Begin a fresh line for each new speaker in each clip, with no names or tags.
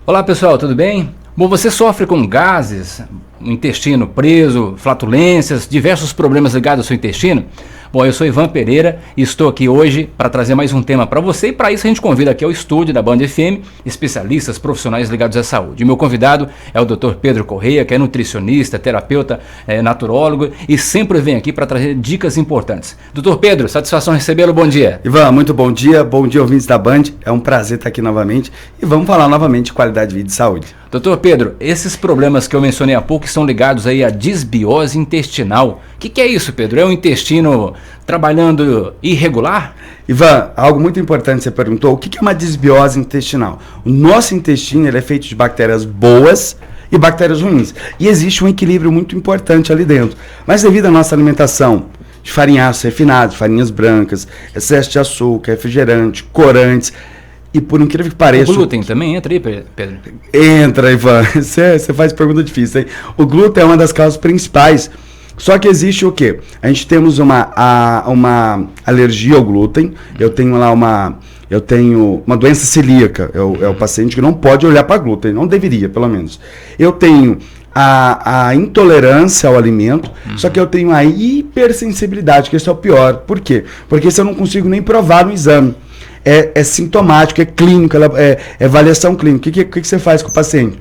Olá pessoal, tudo bem? Bom, você sofre com gases, intestino preso, flatulências, diversos problemas ligados ao seu intestino? Bom, eu sou Ivan Pereira e estou aqui hoje para trazer mais um tema para você, e para isso a gente convida aqui ao estúdio da Band FM especialistas profissionais ligados à saúde. O meu convidado é o Dr. Pedro Correia, que é nutricionista, terapeuta, naturólogo e sempre vem aqui para trazer dicas importantes. Dr. Pedro, satisfação recebê-lo, bom dia.
Ivan, muito bom dia ouvintes da Band, é um prazer estar aqui novamente e vamos falar novamente de qualidade de vida e saúde.
Doutor Pedro, esses problemas que eu mencionei há pouco estão ligados aí à disbiose intestinal. O que é isso, Pedro? É o intestino trabalhando irregular?
Ivan, algo muito importante você perguntou, o que é uma disbiose intestinal? O nosso intestino ele é feito de bactérias boas e bactérias ruins. E existe um equilíbrio muito importante ali dentro. Mas devido à nossa alimentação de farinhaços refinados, farinhas brancas, excesso de açúcar, refrigerante, corantes, e por incrível que pareça...
O glúten também entra aí, Pedro?
Entra, Ivan. Você faz pergunta difícil, hein? O glúten é uma das causas principais. Só que existe o quê? A gente temos uma alergia ao glúten. Eu tenho uma doença celíaca. É o paciente que não pode olhar para glúten. Não deveria, pelo menos. Eu tenho a intolerância ao alimento, só que eu tenho a hipersensibilidade, que esse é o pior. Por quê? Porque isso eu não consigo nem provar no exame. É sintomático, é clínico, é avaliação clínica. O que você faz com o paciente?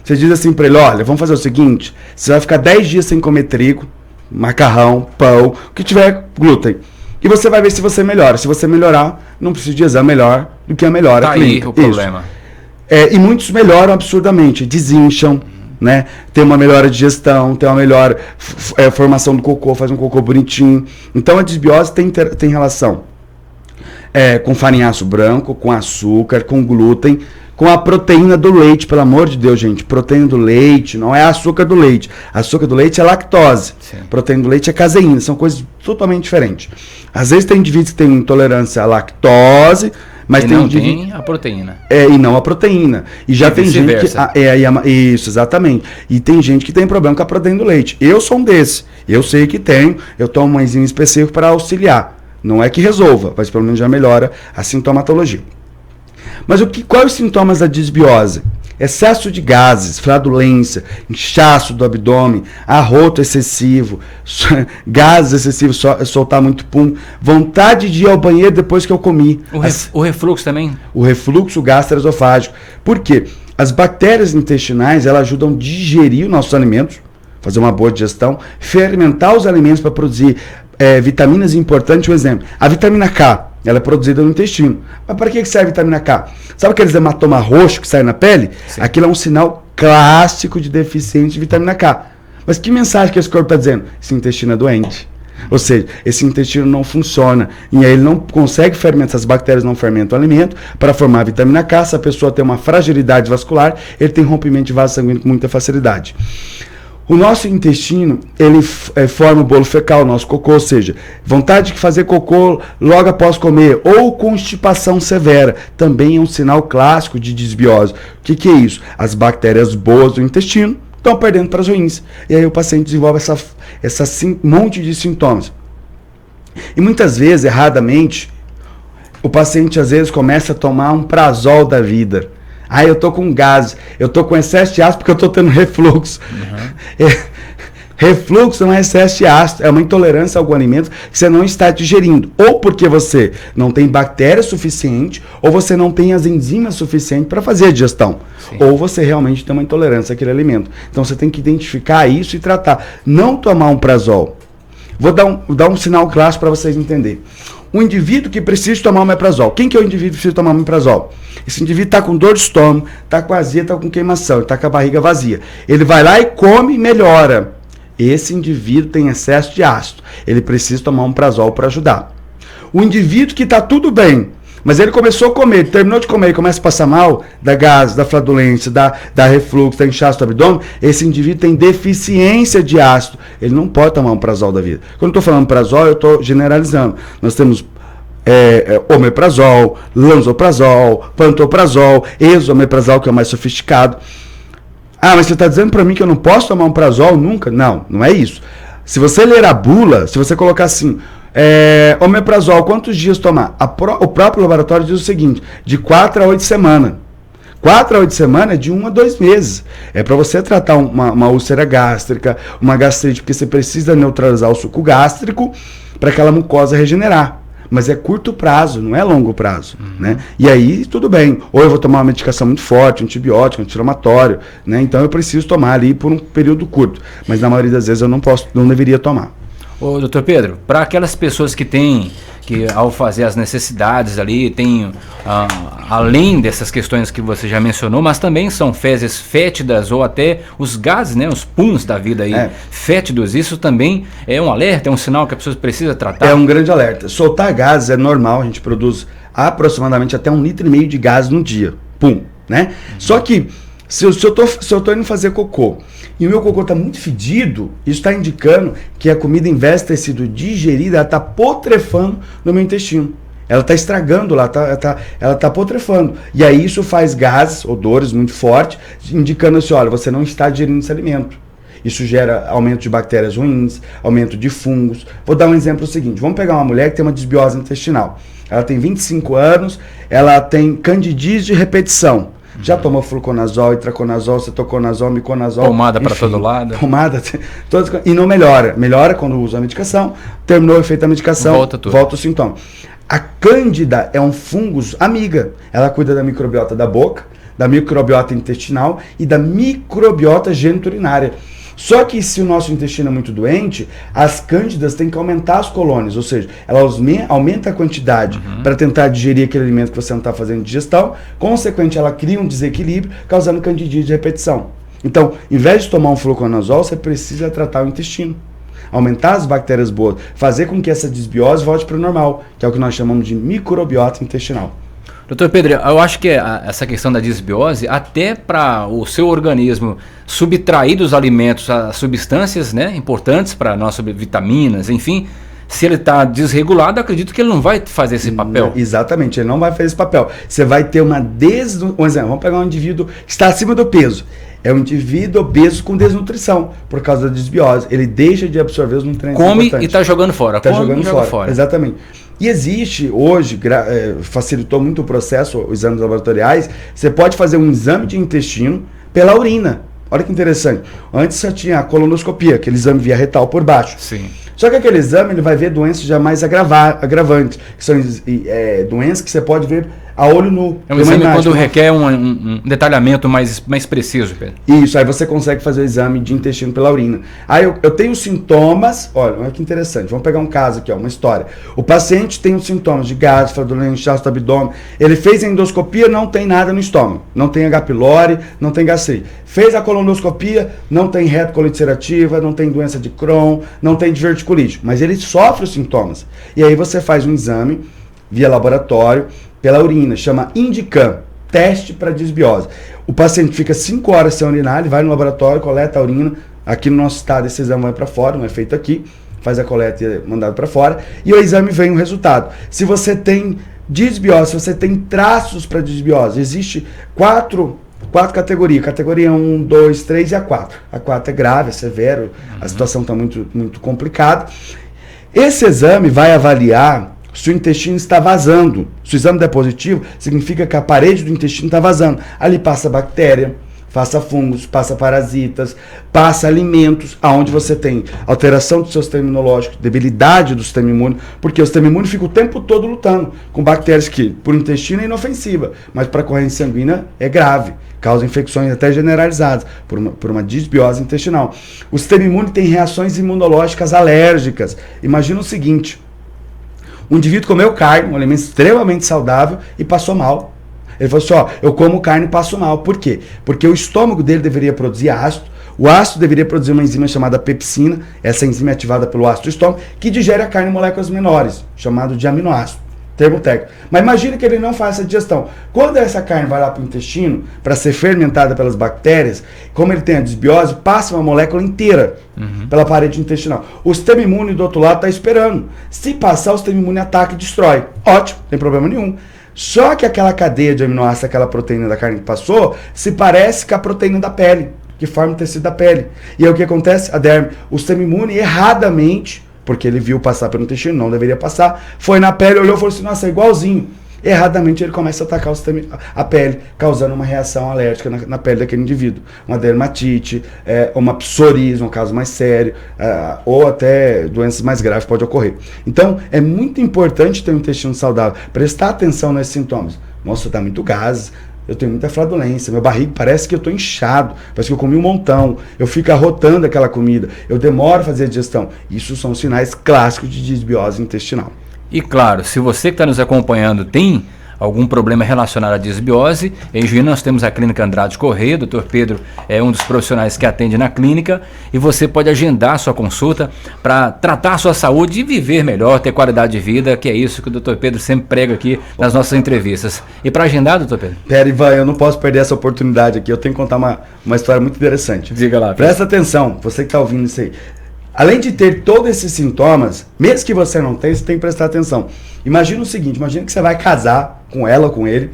Você diz assim para ele, olha, vamos fazer o seguinte, você vai ficar 10 dias sem comer trigo, macarrão, pão, o que tiver glúten. E você vai ver se você melhora. Se você melhorar, não precisa de exame melhor do que a melhora clínica.
Aí o problema.
E muitos melhoram absurdamente, desincham, né? Tem uma melhora de digestão, tem uma melhor formação do cocô, faz um cocô bonitinho. Então a disbiose tem relação com farinhaço branco, com açúcar, com glúten, com a proteína do leite, pelo amor de Deus, gente. Proteína do leite não é açúcar do leite. Açúcar do leite é lactose. Sim. Proteína do leite é caseína. São coisas totalmente diferentes. Às vezes tem indivíduos que têm intolerância à lactose, mas
tem a proteína.
E não a proteína. E já tem gente que... Isso, exatamente. E tem gente que tem problema com a proteína do leite. Eu sou um desses. Eu sei que tenho. Eu tomo uma enzima específica para auxiliar. Não é que resolva, mas pelo menos já melhora a sintomatologia. Mas quais os sintomas da disbiose? Excesso de gases, flatulência, inchaço do abdômen, arroto excessivo, gases excessivos, soltar muito pum, vontade de ir ao banheiro depois que eu comi.
O refluxo também?
O refluxo gastroesofágico. Por quê? As bactérias intestinais, elas ajudam a digerir os nossos alimentos, fazer uma boa digestão, fermentar os alimentos para produzir vitaminas importantes. Um exemplo, a vitamina K, ela é produzida no intestino. Mas para que serve a vitamina K? Sabe aqueles hematomas roxos que saem na pele? Sim. Aquilo é um sinal clássico de deficiência de vitamina K. Mas que mensagem que esse corpo está dizendo? Esse intestino é doente. Ou seja, esse intestino não funciona. E aí ele não consegue fermentar, essas bactérias não fermentam o alimento para formar a vitamina K. Se a pessoa tem uma fragilidade vascular, ele tem rompimento de vaso sanguíneo com muita facilidade. O nosso intestino, ele forma o bolo fecal, o nosso cocô, ou seja, vontade de fazer cocô logo após comer, ou constipação severa, também é um sinal clássico de disbiose. O que é isso? As bactérias boas do intestino estão perdendo para as ruins. E aí o paciente desenvolve essa monte de sintomas. E muitas vezes, erradamente, o paciente às vezes começa a tomar um prazol da vida. Eu tô com gases, eu tô com excesso de ácido porque eu tô tendo refluxo. Refluxo não é excesso de ácido, é uma intolerância a algum alimento que você não está digerindo. Ou porque você não tem bactéria suficiente, ou você não tem as enzimas suficientes para fazer a digestão. Sim. Ou você realmente tem uma intolerância àquele alimento. Então você tem que identificar isso e tratar. Não tomar um prazol. Vou dar um sinal clássico para vocês entenderem. Um indivíduo que precisa tomar um omeprazol. Quem que é o indivíduo que precisa tomar um omeprazol? Esse indivíduo está com dor de estômago, está com azia, está com queimação, está com a barriga vazia. Ele vai lá e come e melhora. Esse indivíduo tem excesso de ácido. Ele precisa tomar um omeprazol para ajudar. O indivíduo que está tudo bem, mas ele começou a comer, terminou de comer e começa a passar mal, da gases, da flatulência, da refluxo, da inchaço do abdômen, esse indivíduo tem deficiência de ácido. Ele não pode tomar um omeprazol da vida. Quando eu estou falando omeprazol, eu estou generalizando. Nós temos omeprazol, lansoprazol, pantoprazol, esomeprazol, que é o mais sofisticado. Mas você está dizendo para mim que eu não posso tomar um omeprazol nunca? Não, não é isso. Se você ler a bula, se você colocar assim, omeprazol, quantos dias tomar? O próprio laboratório diz o seguinte, de 4 a 8 semanas. 4 a 8 semanas é de 1 a 2 meses. É para você tratar uma úlcera gástrica, uma gastrite, porque você precisa neutralizar o suco gástrico para aquela mucosa regenerar. Mas é curto prazo, não é longo prazo, né? E aí, tudo bem. Ou eu vou tomar uma medicação muito forte, um antibiótico, um anti-inflamatório, né? Então eu preciso tomar ali por um período curto. Mas na maioria das vezes eu não deveria tomar.
Ô, doutor Pedro, para aquelas pessoas que ao fazer as necessidades ali, tem, além dessas questões que você já mencionou, mas também são fezes fétidas ou até os gases, né, os puns da vida aí, fétidos, isso também é um alerta, é um sinal que a pessoa precisa tratar? É
um grande alerta. Soltar gases é normal, a gente produz aproximadamente até 1,5 litro de gases no dia, pum, né? Só que, se eu tô indo fazer cocô e o meu cocô está muito fedido, isso está indicando que a comida, em vez de ter sido digerida, ela está putrefando no meu intestino. Ela está estragando lá, ela está putrefando. E aí isso faz gases, odores muito fortes, indicando assim, olha, você não está digerindo esse alimento. Isso gera aumento de bactérias ruins, aumento de fungos. Vou dar um exemplo seguinte, vamos pegar uma mulher que tem uma desbiose intestinal. Ela tem 25 anos, ela tem candidíase de repetição. Já tomou fluconazol, itraconazol, cetoconazol, miconazol.
Pomada para todo lado.
Pomada, e não melhora. Melhora quando usa a medicação, terminou o efeito da medicação, volta o sintoma. A cândida é um fungus amiga. Ela cuida da microbiota da boca, da microbiota intestinal e da microbiota geniturinária. Só que se o nosso intestino é muito doente, as cândidas têm que aumentar as colônias, ou seja, elas aumentam a quantidade para tentar digerir aquele alimento que você não está fazendo digestão, consequentemente ela cria um desequilíbrio, causando candidíase de repetição. Então, em vez de tomar um fluconazol, você precisa tratar o intestino, aumentar as bactérias boas, fazer com que essa desbiose volte para o normal, que é o que nós chamamos de microbiota intestinal.
Doutor Pedro, eu acho que essa questão da desbiose, até para o seu organismo subtrair dos alimentos as substâncias, né, importantes para nós, vitaminas, enfim, se ele está desregulado, acredito que ele não vai fazer esse papel.
Exatamente, ele não vai fazer esse papel. Você vai ter uma um exemplo, vamos pegar um indivíduo que está acima do peso. É um indivíduo obeso com desnutrição, por causa da desbiose. Ele deixa de absorver os nutrientes
importantes. Come e está jogando fora.
Está jogando fora. Exatamente. E existe, hoje, facilitou muito o processo, os exames laboratoriais, você pode fazer um exame de intestino pela urina. Olha que interessante. Antes só tinha a colonoscopia, aquele exame via retal por baixo.
Sim.
Só que aquele exame ele vai ver doenças já mais agravantes, que são doenças que você pode ver a olho nu.
É um exame quando requer um detalhamento mais preciso, Pedro.
Isso, aí você consegue fazer o exame de intestino pela urina. Aí eu tenho sintomas, olha que interessante, vamos pegar um caso aqui, uma história. O paciente tem os sintomas de gases, flatulência, inchaço do abdômen, ele fez a endoscopia, não tem nada no estômago, não tem H. pylori, não tem gastrite. Fez a colonoscopia, não tem retocolite ulcerativa, não tem doença de Crohn, não tem diverticulite, mas ele sofre os sintomas. E aí você faz um exame via laboratório, pela urina, chama Indicam, teste para desbiose. O paciente fica 5 horas sem urinar, ele vai no laboratório, coleta a urina, aqui no nosso estado esse exame vai para fora, não é feito aqui, faz a coleta e é mandado para fora, e o exame vem o resultado. Se você tem desbiose, se você tem traços para desbiose, existe quatro categorias, categoria 1, 2, 3 e a 4. A 4 é grave, é severo, a situação está muito, muito complicada. Esse exame vai avaliar se o intestino está vazando. Se o exame der positivo, significa que a parede do intestino está vazando. Ali passa bactéria, passa fungos, passa parasitas, passa alimentos, aonde você tem alteração do seu sistema imunológico, debilidade do sistema imune, porque o sistema imune fica o tempo todo lutando com bactérias que, por intestino, é inofensiva, mas para a corrente sanguínea é grave, causa infecções até generalizadas, por uma desbiose intestinal. O sistema imune tem reações imunológicas alérgicas. Imagina o seguinte: um indivíduo comeu carne, um alimento extremamente saudável, e passou mal. Ele falou assim, eu como carne e passo mal. Por quê? Porque o estômago dele deveria produzir ácido, o ácido deveria produzir uma enzima chamada pepsina, essa enzima é ativada pelo ácido do estômago, que digere a carne em moléculas menores, chamado de aminoácido, termo técnico. Mas imagine que ele não faz essa digestão. Quando essa carne vai lá para o intestino, para ser fermentada pelas bactérias, como ele tem a desbiose, passa uma molécula inteira pela parede intestinal. O sistema imune do outro lado está esperando. Se passar, o sistema imune ataca e destrói. Ótimo, não tem problema nenhum. Só que aquela cadeia de aminoácidos, aquela proteína da carne que passou, se parece com a proteína da pele, que forma o tecido da pele. E aí o que acontece? A derme, o sistema imune erradamente, porque ele viu passar pelo intestino, não deveria passar, foi na pele, olhou e falou assim, nossa, é igualzinho. erradamente ele começa a atacar a pele, causando uma reação alérgica na pele daquele indivíduo. Uma dermatite, uma psoríase, um caso mais sério, ou até doenças mais graves pode ocorrer. Então, é muito importante ter um intestino saudável, prestar atenção nesses sintomas. Nossa, dá muito gases, eu tenho muita flatulência, meu barriga parece que eu estou inchado, parece que eu comi um montão, eu fico arrotando aquela comida, eu demoro a fazer a digestão. Isso são sinais clássicos de desbiose intestinal.
E claro, se você que está nos acompanhando tem algum problema relacionado à desbiose, em Juína nós temos a Clínica Andrade Correia, o Dr. Pedro é um dos profissionais que atende na clínica e você pode agendar a sua consulta para tratar a sua saúde e viver melhor, ter qualidade de vida, que é isso que o Dr. Pedro sempre prega aqui nas nossas entrevistas. E para agendar, Dr. Pedro?
Pera, Ivan, eu não posso perder essa oportunidade aqui, eu tenho que contar uma história muito interessante.
Diga lá.
Presta atenção, você que está ouvindo isso aí. Além de ter todos esses sintomas, mesmo que você não tenha, você tem que prestar atenção. Imagina o seguinte, imagina que você vai casar com ela ou com ele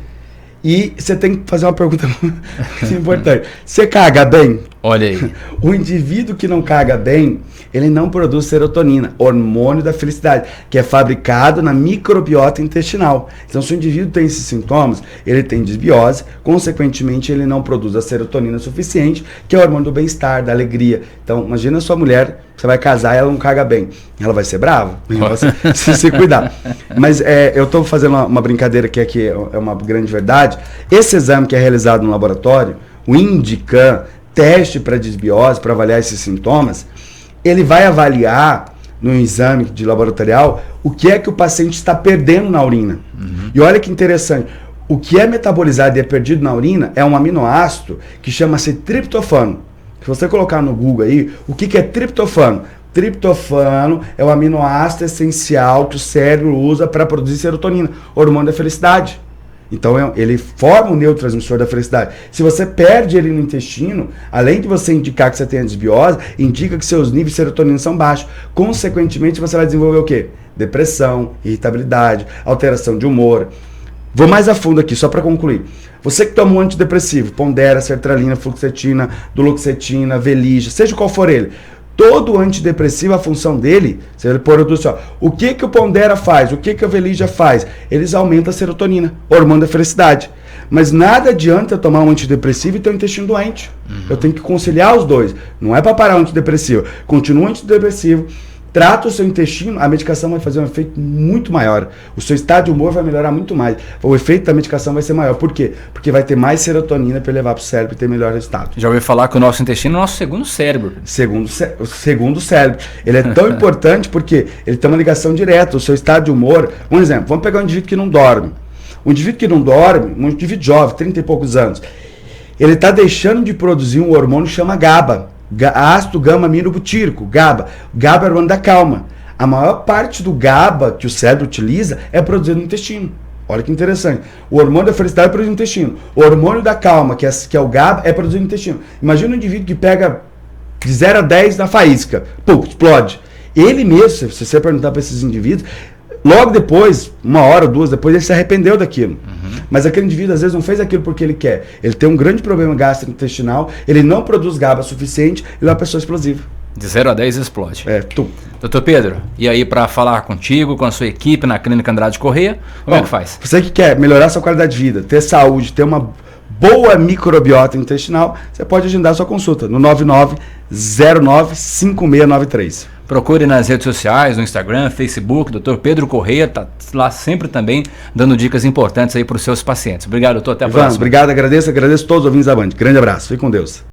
e você tem que fazer uma pergunta muito importante. Você caga bem?
Olha aí.
O indivíduo que não caga bem, ele não produz serotonina, hormônio da felicidade, que é fabricado na microbiota intestinal. Então, se o indivíduo tem esses sintomas, ele tem desbiose, consequentemente, ele não produz a serotonina suficiente, que é o hormônio do bem-estar, da alegria. Então, imagina a sua mulher, você vai casar e ela não caga bem. Ela vai ser brava? Se você cuidar. Mas eu estou fazendo uma brincadeira que é uma grande verdade. Esse exame que é realizado no laboratório, o INDICAM, teste para desbiose, para avaliar esses sintomas, ele vai avaliar no exame de laboratorial o que é que o paciente está perdendo na urina. Uhum. E olha que interessante, o que é metabolizado e é perdido na urina é um aminoácido que chama-se triptofano. Se você colocar no Google aí, o que é triptofano? Triptofano é o aminoácido essencial que o cérebro usa para produzir serotonina, hormônio da felicidade. Então ele forma o neurotransmissor da felicidade. Se você perde ele no intestino, além de você indicar que você tem a desbiose, indica que seus níveis de serotonina são baixos. Consequentemente, você vai desenvolver o quê? Depressão, irritabilidade, alteração de humor. Vou mais a fundo aqui, só para concluir. Você que toma um antidepressivo, Pondera, sertralina, fluoxetina, duloxetina, Veligia, seja qual for ele, todo antidepressivo, a função dele, se ele produz só, o que o Pondera faz, o que a Veligia faz? Eles aumentam a serotonina, hormônio da felicidade. Mas nada adianta eu tomar um antidepressivo e ter um intestino doente. Uhum. Eu tenho que conciliar os dois. Não é para parar o antidepressivo. Continua o antidepressivo, trata o seu intestino, a medicação vai fazer um efeito muito maior. O seu estado de humor vai melhorar muito mais. O efeito da medicação vai ser maior. Por quê? Porque vai ter mais serotonina para levar para o cérebro e ter melhor resultado.
Já ouvi falar que o nosso intestino é o nosso segundo cérebro.
Segundo cérebro. Ele é tão importante porque ele tem uma ligação direta. O seu estado de humor... Um exemplo, vamos pegar um indivíduo que não dorme. Um indivíduo que não dorme, um indivíduo jovem, 30 e poucos anos, ele está deixando de produzir um hormônio que chama GABA. Ácido gama-aminobutírico, GABA. GABA é o hormônio da calma. A maior parte do GABA que o cérebro utiliza é produzido no intestino. Olha que interessante. O hormônio da felicidade é produzido no intestino. O hormônio da calma, que é o GABA, é produzido no intestino. Imagina um indivíduo que pega de 0 a 10 na faísca. Pum, explode. Ele mesmo, se você perguntar para esses indivíduos, logo depois, 1 hora ou 2 depois, ele se arrependeu daquilo. Uhum. Mas aquele indivíduo, às vezes, não fez aquilo porque ele quer. Ele tem um grande problema gastrointestinal, ele não produz GABA suficiente, ele é uma pessoa explosiva.
De 0 a 10 explode.
Tu.
Doutor Pedro, e aí para falar contigo, com a sua equipe na Clínica Andrade Correia, como é que faz?
Você que quer melhorar sua qualidade de vida, ter saúde, ter uma boa microbiota intestinal, você pode agendar sua consulta no 99095693.
Procure nas redes sociais, no Instagram, Facebook, Dr. Pedro Correia, está lá sempre também dando dicas importantes aí para os seus pacientes. Obrigado, doutor, até a próxima.
Obrigado, agradeço todos os ouvintes da Band. Grande abraço, fique com Deus.